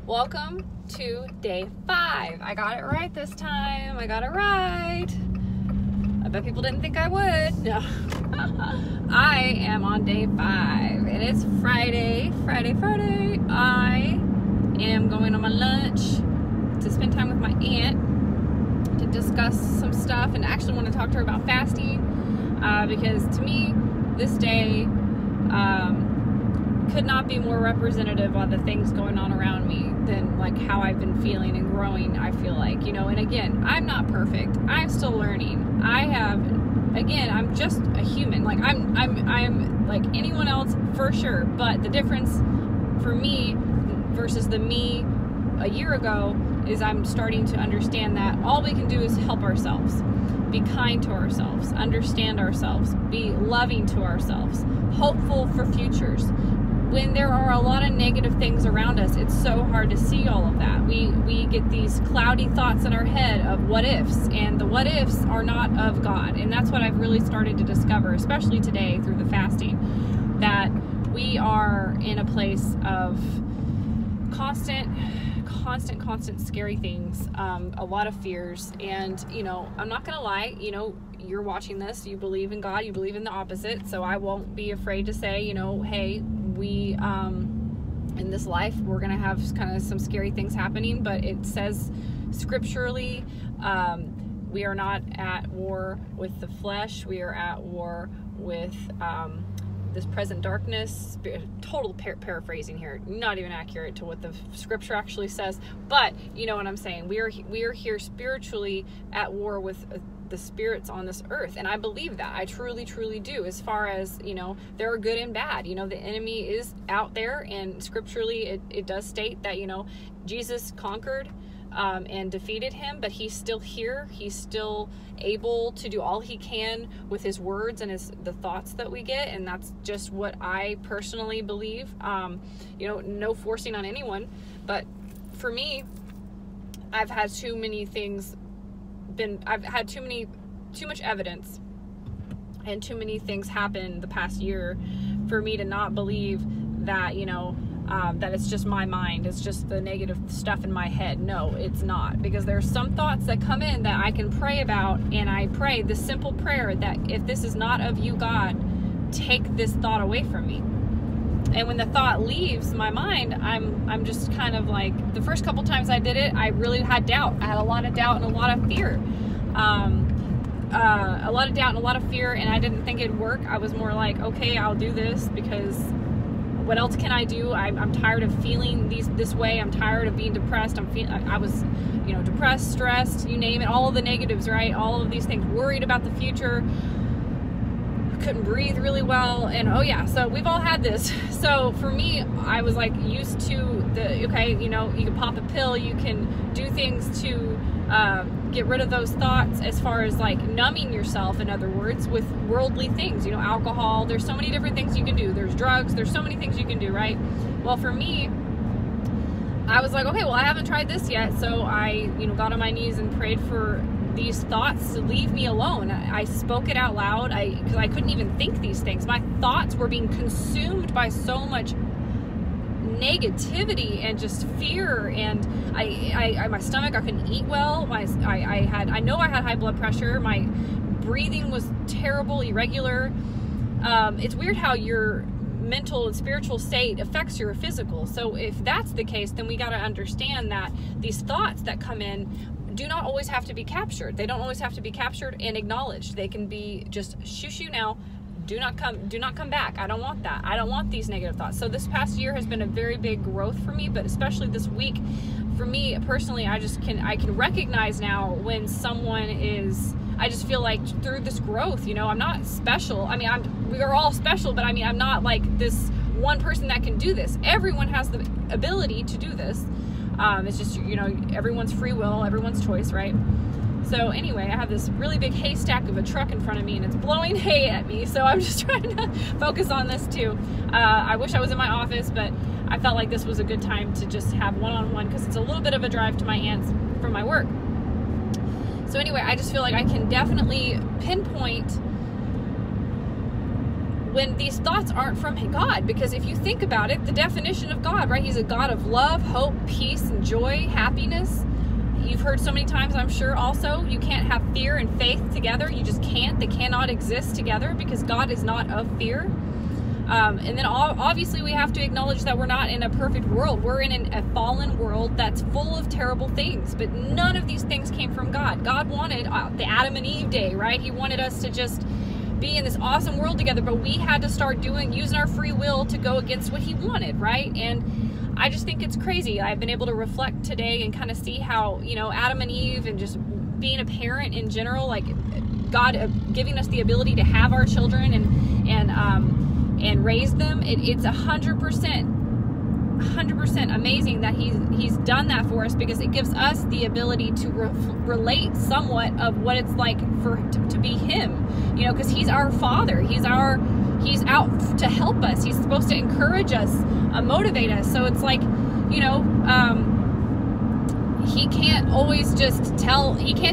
Welcome to day 5. I got it right this time. I got it right. I bet people didn't think I would. No. I am on day 5 and it's Friday. I am going on my lunch to spend time with my aunt to discuss some stuff and actually want to talk to her about fasting because to me this day could not be more representative of the things going on around me than like how I've been feeling and growing. I feel like, and again, I'm not perfect. I'm still learning. I'm just a human. Like I'm like anyone else for sure. But the difference for me versus the me a year ago is I'm starting to understand that all we can do is help ourselves, be kind to ourselves, understand ourselves, be loving to ourselves, hopeful for futures. When there are a lot of negative things around us, it's so hard to see all of that. We get these cloudy thoughts in our head of what ifs, and the what ifs are not of God. And that's what I've really started to discover, especially today through the fasting, that we are in a place of constant scary things, a lot of fears. And, I'm not going to lie, you're watching this, you believe in God, you believe in the opposite. So I won't be afraid to say, hey, we, in this life, we're going to have kind of some scary things happening, but it says scripturally, we are not at war with the flesh. We are at war with, this present darkness. Total paraphrasing here, not even accurate to what the scripture actually says, but you know what I'm saying. We are here spiritually at war with the spirits on this earth, and I believe that. I truly do. As far as there are good and bad. The enemy is out there, and scripturally it does state that Jesus conquered and defeated him, but he's still here. He's still able to do all he can with his words and the thoughts that we get, and that's just what I personally believe. No forcing on anyone, but for me, I've had too much evidence and too many things happen the past year for me to not believe that that it's just my mind, it's just the negative stuff in my head. No, it's not, because there's some thoughts that come in that I can pray about, and I pray this simple prayer that if this is not of you, God, take this thought away from me. And when the thought leaves my mind, I'm just kind of like, the first couple times I did it, I really had doubt. I had a lot of doubt and a lot of fear. A lot of doubt and a lot of fear, and I didn't think it'd work. I was more like, okay, I'll do this because what else can I do? I'm tired of feeling this way. I'm tired of being depressed. I was, depressed, stressed, you name it, all of the negatives, right? All of these things, worried about the future. Couldn't breathe really well, and so we've all had this. So for me, I was like used to you can pop a pill, you can do things to get rid of those thoughts, as far as like numbing yourself, in other words, with worldly things, alcohol. There's so many different things you can do. There's drugs, there's so many things you can do, right? Well, for me, I was like, okay, well, I haven't tried this yet, so I got on my knees and prayed for these thoughts to leave me alone. I spoke it out loud, because I couldn't even think these things. My thoughts were being consumed by so much negativity and just fear, and my stomach, I couldn't eat well. I know I had high blood pressure. My breathing was terrible, irregular. It's weird how your mental and spiritual state affects your physical. So if that's the case, then we got to understand that these thoughts that come in do not always have to be captured. They don't always have to be captured and acknowledged. They can be just shoo now. Do not come back. I don't want that. I don't want these negative thoughts. So this past year has been a very big growth for me, but especially this week, for me personally, I can recognize now when someone is, I just feel like through this growth, I'm not special. I mean, we are all special, but I'm not like this one person that can do this. Everyone has the ability to do this. It's just, everyone's free will, everyone's choice, right? So anyway, I have this really big haystack of a truck in front of me, and it's blowing hay at me, so I'm just trying to focus on this too. I wish I was in my office, but I felt like this was a good time to just have one-on-one, because it's a little bit of a drive to my aunt's from my work. So anyway, I just feel like I can definitely pinpoint when these thoughts aren't from God. Because if you think about it, the definition of God, right? He's a God of love, hope, peace, and joy, happiness. You've heard so many times, I'm sure, also, you can't have fear and faith together. You just can't. They cannot exist together because God is not of fear. And then obviously we have to acknowledge that we're not in a perfect world. We're in a fallen world that's full of terrible things, but none of these things came from God. God wanted the Adam and Eve day, right? He wanted us to just be in this awesome world together, but we had to start using our free will to go against what he wanted, right? And I just think it's crazy. I've been able to reflect today and kind of see how, you know, Adam and Eve and just being a parent in general, like God giving us the ability to have our children and raise them. It's 100% amazing that he's done that for us, because it gives us the ability to relate somewhat of what it's like to be him, you know, because he's our father. He's out to help us. He's supposed to encourage us, motivate us. So it's like, you know, he can't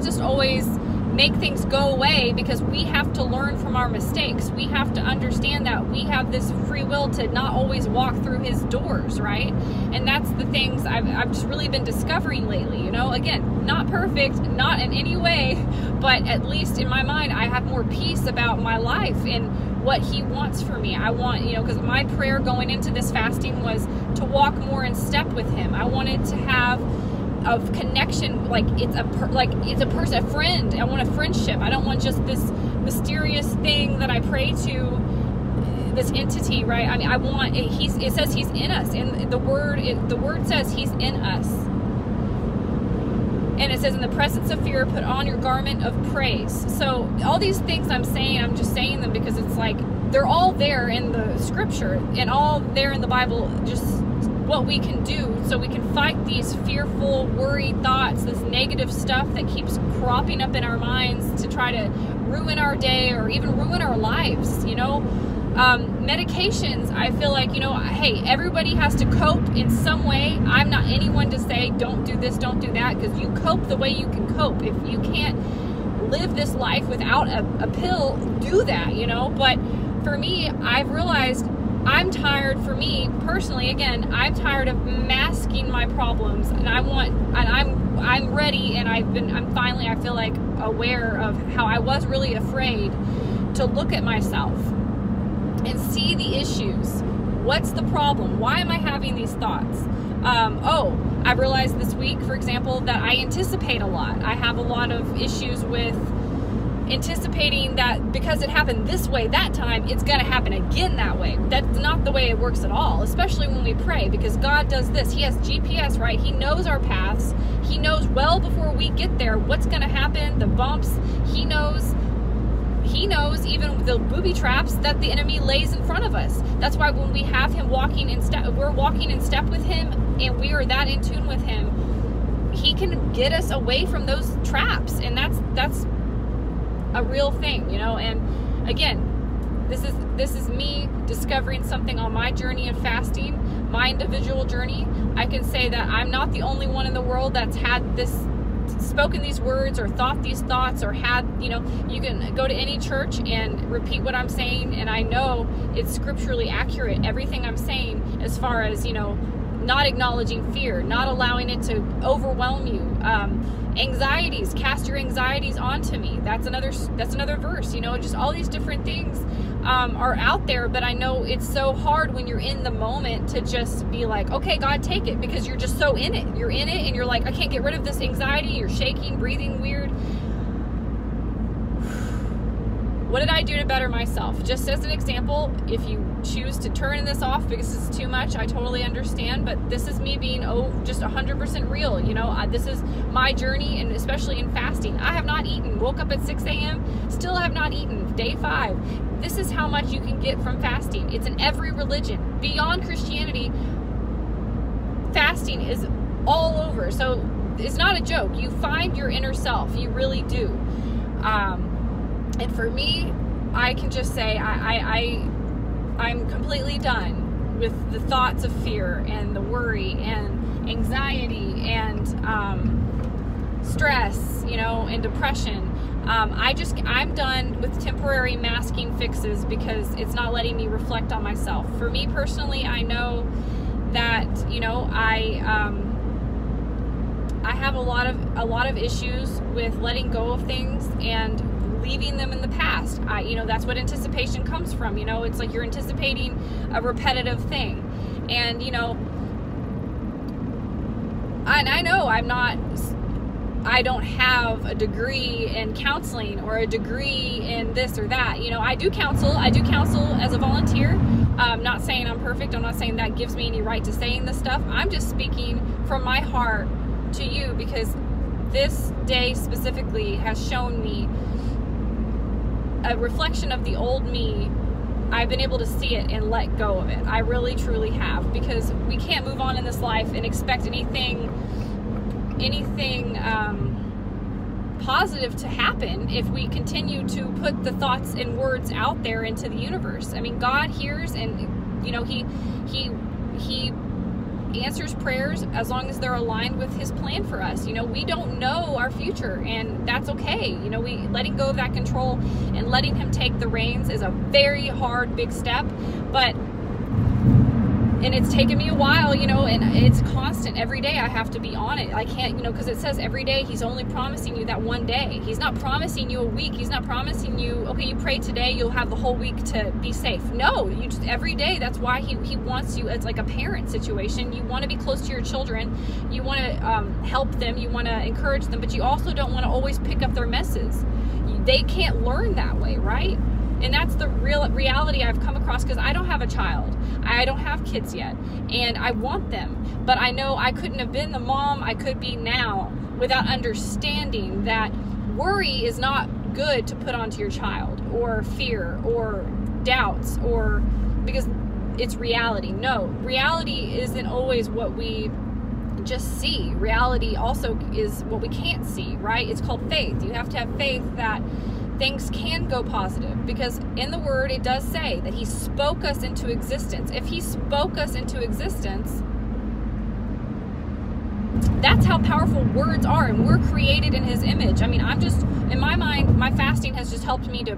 just always make things go away, because we have to learn from our mistakes. We have to understand that we have this free will to not always walk through his doors, right? And that's the things I've just really been discovering lately, you know. Again, not perfect, not in any way, but at least in my mind, I have more peace about my life and what he wants for me. I want, you know, because my prayer going into this fasting was to walk more in step with him. I wanted to have of connection, like it's a person, a friend. I want a friendship. I don't want just this mysterious thing that I pray to, this entity, right? I mean, I want it says he's in us, and the word says he's in us, and it says, in the presence of fear put on your garment of praise. So all these things I'm just saying them because it's like they're all there in the scripture and all there in the Bible, just what we can do so we can fight these fearful, worried thoughts, this negative stuff that keeps cropping up in our minds to try to ruin our day or even ruin our lives, you know. Medications, I feel like, you know, hey, everybody has to cope in some way. I'm not anyone to say don't do this, don't do that, because you cope the way you can cope. If you can't live this life without a pill, do that, you know. But for me, I've realized I'm tired. For me personally, again, I'm tired of masking my problems, and I'm ready, and I'm finally, I feel like, aware of how I was really afraid to look at myself and see the issues. What's the problem? Why am I having these thoughts? I realized this week, for example, that I anticipate a lot. I have a lot of issues with anticipating that because it happened this way that time, it's going to happen again that way. That's not the way it works at all, especially when we pray, because God does this. He has GPS, right? He knows our paths. He knows well before we get there what's going to happen, the bumps. He knows even the booby traps that the enemy lays in front of us. That's why when we have him walking in step, we're walking in step with him, and we are that in tune with him, he can get us away from those traps. And that's a real thing, you know. And again, this is me discovering something on my journey of fasting, my individual journey. I can say that I'm not the only one in the world that's had this, spoken these words or thought these thoughts, or had, you know, you can go to any church and repeat what I'm saying, and I know it's scripturally accurate, everything I'm saying, as far as, you know, not acknowledging fear, not allowing it to overwhelm you. Anxieties, cast your anxieties onto me. That's another verse, you know. Just all these different things are out there, but I know it's so hard when you're in the moment to just be like, okay, God, take it, because you're just so in it. You're in it, and you're like, I can't get rid of this anxiety. You're shaking, breathing weird. What did I do to better myself? Just as an example, if you choose to turn this off because it's too much, I totally understand, but this is me being just 100% real, you know. This is my journey, and especially in fasting. I have not eaten. Woke up at 6 a.m., still have not eaten. Day 5. This is how much you can get from fasting. It's in every religion. Beyond Christianity, fasting is all over. So it's not a joke. You find your inner self. You really do. And for me, I can just say I'm completely done with the thoughts of fear and the worry and anxiety and stress, you know, and depression. I'm done with temporary masking fixes because it's not letting me reflect on myself. For me personally, I know that, you know, I have a lot of issues with letting go of things and leaving them in the past. You know, that's what anticipation comes from. You know, it's like you're anticipating a repetitive thing. And, you know, and I know I don't have a degree in counseling or a degree in this or that. You know, I do counsel as a volunteer. I'm not saying I'm perfect. I'm not saying that gives me any right to saying this stuff. I'm just speaking from my heart to you, because this day specifically has shown me a reflection of the old me. I've been able to see it and let go of it. I really, truly have, because we can't move on in this life and expect anything positive to happen if we continue to put the thoughts and words out there into the universe. I mean, God hears, and, you know, he answers prayers as long as they're aligned with his plan for us. You know, we don't know our future, and that's okay. You know, letting go of that control and letting him take the reins is a very hard, big step, and it's taken me a while, you know, and it's constant. Every day I have to be on it. I can't, you know, because it says every day he's only promising you that one day. He's not promising you a week. He's not promising you, okay, you pray today, you'll have the whole week to be safe. No, you just, every day. That's why he wants you. It's like a parent situation. You want to be close to your children. You want to help them. You want to encourage them, but you also don't want to always pick up their messes. They can't learn that way, right? And that's the real reality I've come across, because I don't have a child. I don't have kids yet, and I want them. But I know I couldn't have been the mom I could be now without understanding that worry is not good to put onto your child, or fear, or doubts, or because it's reality. No, reality isn't always what we just see. Reality also is what we can't see, right? It's called faith. You have to have faith that things can go positive, because in the word it does say that he spoke us into existence. If he spoke us into existence, that's how powerful words are, and we're created in his image. I mean, I'm just, in my mind, my fasting has just helped me to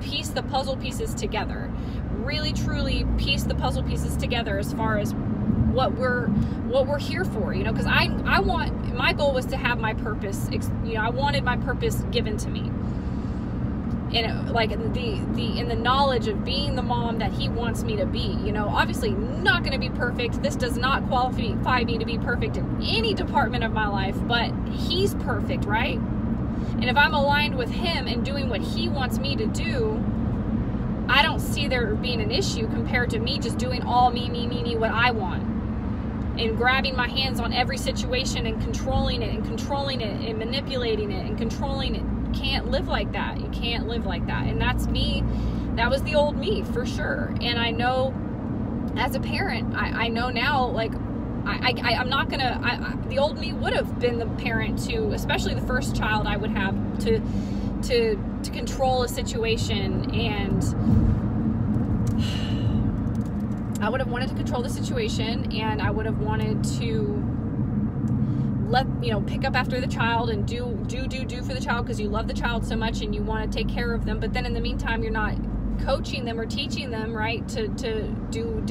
piece the puzzle pieces together, really truly piece the puzzle pieces together as far as what we're here for, you know, because I want, my goal was to have my purpose, you know, I wanted my purpose given to me. And like in the knowledge of being the mom that he wants me to be, you know, obviously not going to be perfect. This does not qualify me to be perfect in any department of my life, but he's perfect, right? And if I'm aligned with him and doing what he wants me to do, I don't see there being an issue compared to me just doing all me, what I want, and grabbing my hands on every situation and controlling it and manipulating it and controlling it. Can't live like that. You can't live like that. And that's me. That was the old me for sure. And I know as a parent, I know now, like I'm not gonna, the old me would have been the parent to, especially the first child I would have, to control a situation, and I would have wanted to control the situation, and I would have wanted to pick up after the child and do for the child, because you love the child so much and you want to take care of them. But then in the meantime, you're not coaching them or teaching them, right, to do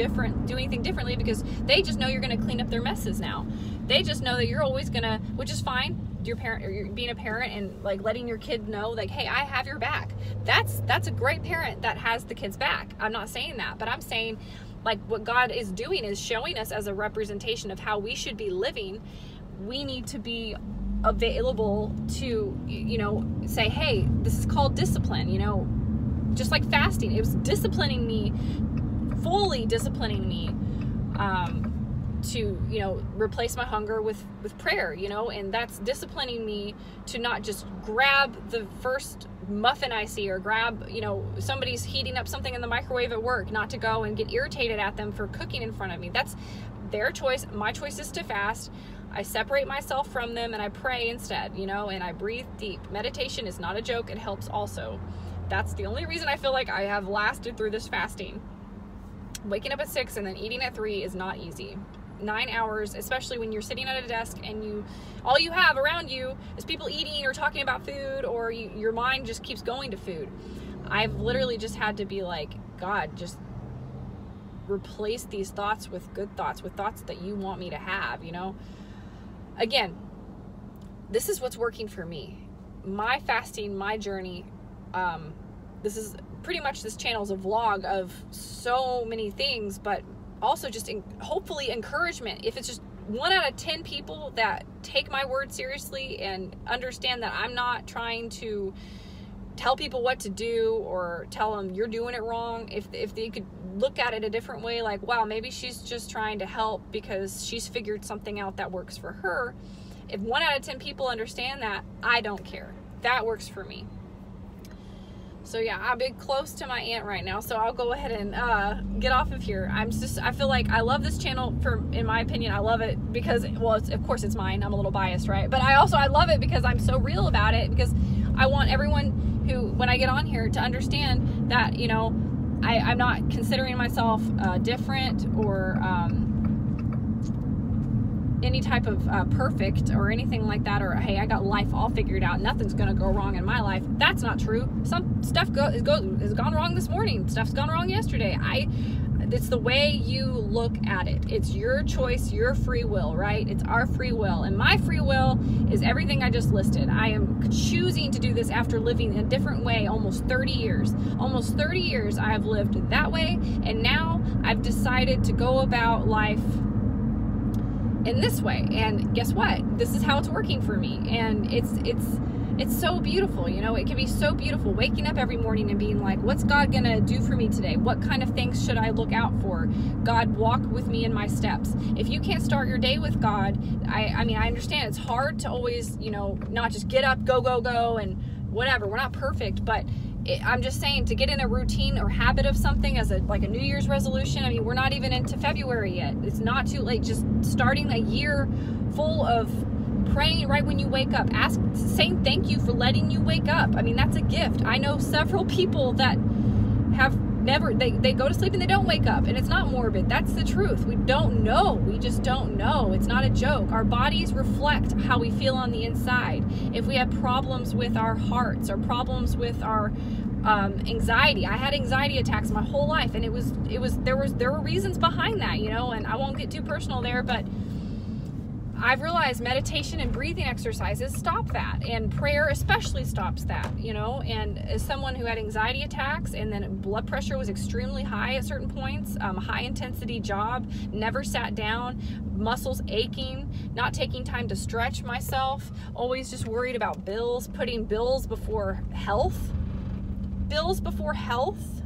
anything differently, because they just know you're going to clean up their messes now. They just know that you're always going to, which is fine. Your parent, or you're being a parent and like letting your kid know, like, hey, I have your back. That's a great parent that has the kid's back. I'm not saying that, but I'm saying, like, what God is doing is showing us as a representation of how we should be living. We need to be available to, say, hey, this is called discipline, just like fasting. It was disciplining me, fully disciplining me, to, replace my hunger with prayer, and that's disciplining me to not just grab the first muffin I see, or grab, somebody's heating up something in the microwave at work, not to go and get irritated at them for cooking in front of me. That's their choice. My choice is to fast. I separate myself from them and I pray instead, and I breathe deep. Meditation is not a joke. It helps also. That's the only reason I feel like I have lasted through this fasting. Waking up at 6 and then eating at 3 is not easy. 9 hours, especially when you're sitting at a desk and all you have around you is people eating or talking about food, or your mind just keeps going to food. I've literally just had to be like, God, just replace these thoughts with good thoughts, with thoughts that you want me to have, you know? Again, this is what's working for me. My fasting, my journey, this is pretty much, this channel is a vlog of so many things, but also just hopefully encouragement. If it's just 1 out of 10 people that take my word seriously and understand that I'm not trying to tell people what to do or tell them you're doing it wrong, if they could look at it a different way, like, wow, maybe she's just trying to help because she's figured something out that works for her. If 1 out of 10 people understand that, I don't care. That works for me. So yeah, I'm big close to my aunt right now, so I'll go ahead and get off of here. I feel like I love this channel in my opinion, I love it because, well, of course it's mine. I'm a little biased, right? But I love it because I'm so real about it, because I want everyone who, when I get on here, to understand that, you know, I'm not considering myself different or any type of perfect or anything like that, or hey, I got life all figured out, nothing's gonna go wrong in my life. That's not true. Some stuff has gone wrong this morning, stuff's gone wrong yesterday. It's the way you look at it. It's your choice, your free will, right? It's our free will, and my free will is everything I just listed. I am choosing to do this after living a different way almost 30 years. Almost 30 years I have lived that way, and now I've decided to go about life in this way, and guess what? This is how it's working for me, and it's so beautiful, you know. It can be so beautiful waking up every morning and being like, what's God gonna do for me today? What kind of things should I look out for? God, walk with me in my steps. If you can't start your day with God, I mean, I understand it's hard to always, you know, not just get up, go, and whatever. We're not perfect, but I'm just saying, to get in a routine or habit of something as like a New Year's resolution. I mean, we're not even into February yet. It's not too late. Just starting a year full of praying right when you wake up, saying thank you for letting you wake up. I mean, that's a gift. I know several people that have never, they go to sleep and they don't wake up, and it's not morbid. That's the truth. We don't know. We just don't know. It's not a joke. Our bodies reflect how we feel on the inside. If we have problems with our hearts or problems with our anxiety. I had anxiety attacks my whole life, and there were reasons behind that, you know, and I won't get too personal there, but I've realized meditation and breathing exercises stop that, and prayer especially stops that, you know. And as someone who had anxiety attacks, and then blood pressure was extremely high at certain points, high intensity job, never sat down, muscles aching, not taking time to stretch myself, always just worried about bills, putting bills before health. Bills before health.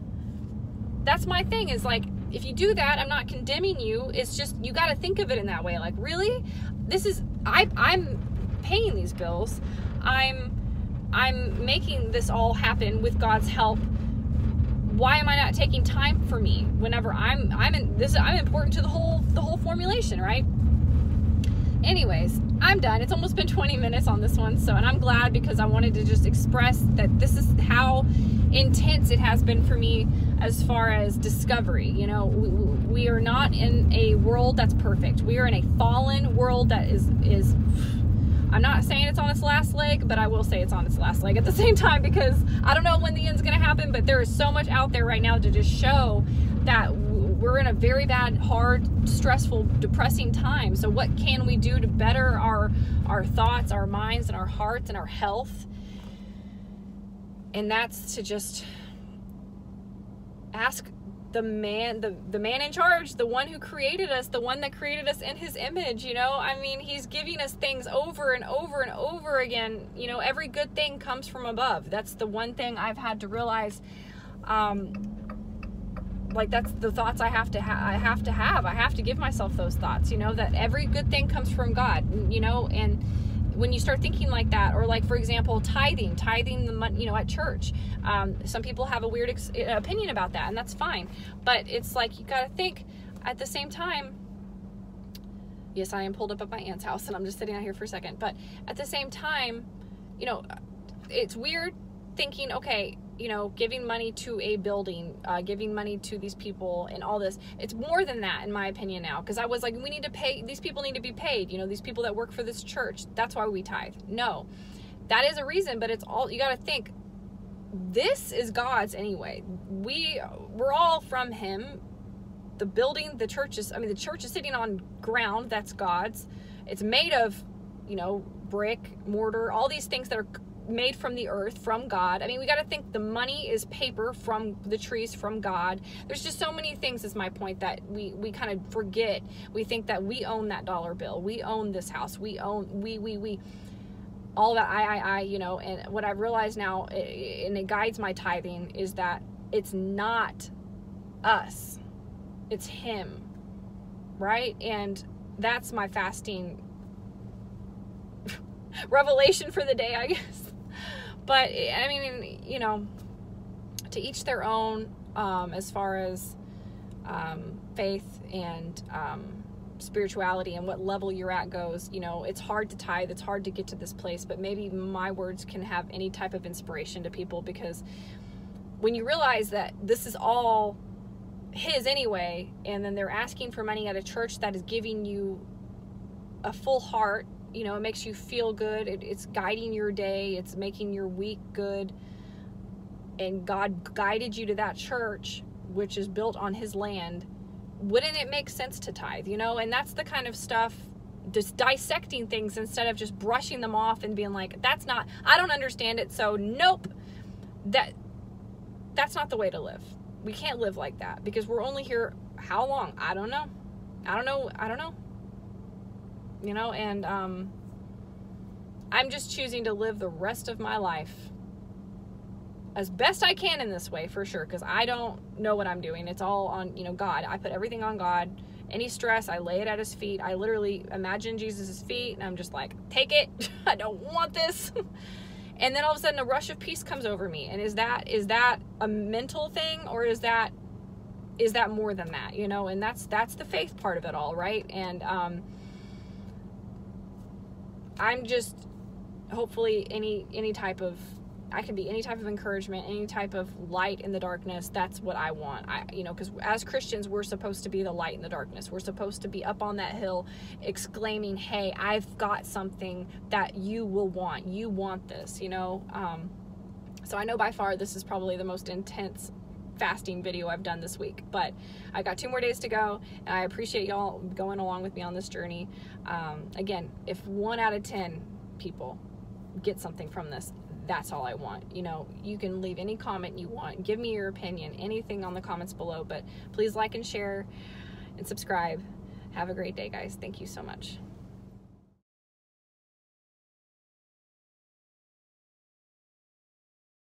That's my thing, is like, if you do that, I'm not condemning you. It's just, you got to think of it in that way. Like, really? This is, I'm paying these bills. I'm making this all happen with God's help. Why am I not taking time for me whenever I'm important to the whole formulation, right? Anyways, I'm done. It's almost been 20 minutes on this one, and I'm glad, because I wanted to just express that this is how intense it has been for me as far as discovery. You know, we are not in a world that's perfect. We are in a fallen world that is I'm not saying it's on its last leg, but I will say it's on its last leg at the same time, because I don't know when the end's going to happen, but there is so much out there right now to just show that we're in a very bad, hard, stressful, depressing time. So what can we do to better our thoughts, our minds, and our hearts, and our health? And that's to just ask the man in charge, the one who created us, the one that created us in his image, you know. I mean, he's giving us things over and over and over again. You know, every good thing comes from above. That's the one thing I've had to realize. Like, that's the thoughts I have to have. I have to give myself those thoughts, you know, that every good thing comes from God, you know. And when you start thinking like that, or like, for example, tithing the money, you know, at church, some people have a weird opinion about that, and that's fine. But it's like, you got to think at the same time. Yes, I am pulled up at my aunt's house, and I'm just sitting out here for a second. But at the same time, you know, it's weird thinking, okay, you know, giving money to a building, giving money to these people and all this. It's more than that, in my opinion, now. Because I was like, we need to pay, these people need to be paid. You know, these people that work for this church, that's why we tithe. No, that is a reason, but it's all, you got to think, this is God's anyway. We're all from him. The building, the church is, I mean, the church is sitting on ground that's God's. It's made of, you know, brick, mortar, all these things that are made from the earth, from God. I mean, we got to think the money is paper from the trees, from God. There's just so many things, is my point, that we kind of forget. We think that we own that dollar bill. We own this house. We own, we. All that I, you know, and what I've realized now, and it guides my tithing, is that it's not us. It's him, right? And that's my fasting revelation for the day, I guess. But I mean, you know, to each their own, as far as faith and spirituality and what level you're at goes. You know, it's hard to tithe, it's hard to get to this place, but maybe my words can have any type of inspiration to people, because when you realize that this is all his anyway, and then they're asking for money at a church that is giving you a full heart, you know, it makes you feel good, it's guiding your day, it's making your week good, and God guided you to that church, which is built on his land. Wouldn't it make sense to tithe, you know? And that's the kind of stuff, just dissecting things instead of just brushing them off and being like, that's not, I don't understand it, so nope. That's not the way to live. We can't live like that, because we're only here how long? I don't know. You know, and I'm just choosing to live the rest of my life as best I can in this way, for sure, because I don't know what I'm doing. It's all on, you know, God. I put everything on God. Any stress, I lay it at his feet. I literally imagine Jesus' feet, and I'm just like, take it. I don't want this. And then all of a sudden a rush of peace comes over me. And is that a mental thing, or is that more than that, you know? And that's the faith part of it all, right? And I'm just, hopefully any type of, I can be any type of encouragement, any type of light in the darkness. That's what I want. You know, because as Christians, we're supposed to be the light in the darkness. We're supposed to be up on that hill exclaiming, hey, I've got something that you will want. You want this, you know? So I know by far this is probably the most intense fasting video I've done this week, but I got 2 more days to go, and I appreciate y'all going along with me on this journey. Again, if 1 out of 10 people get something from this, that's all I want. You know, you can leave any comment you want, give me your opinion, anything on the comments below, but please like and share and subscribe. Have a great day, guys. Thank you so much.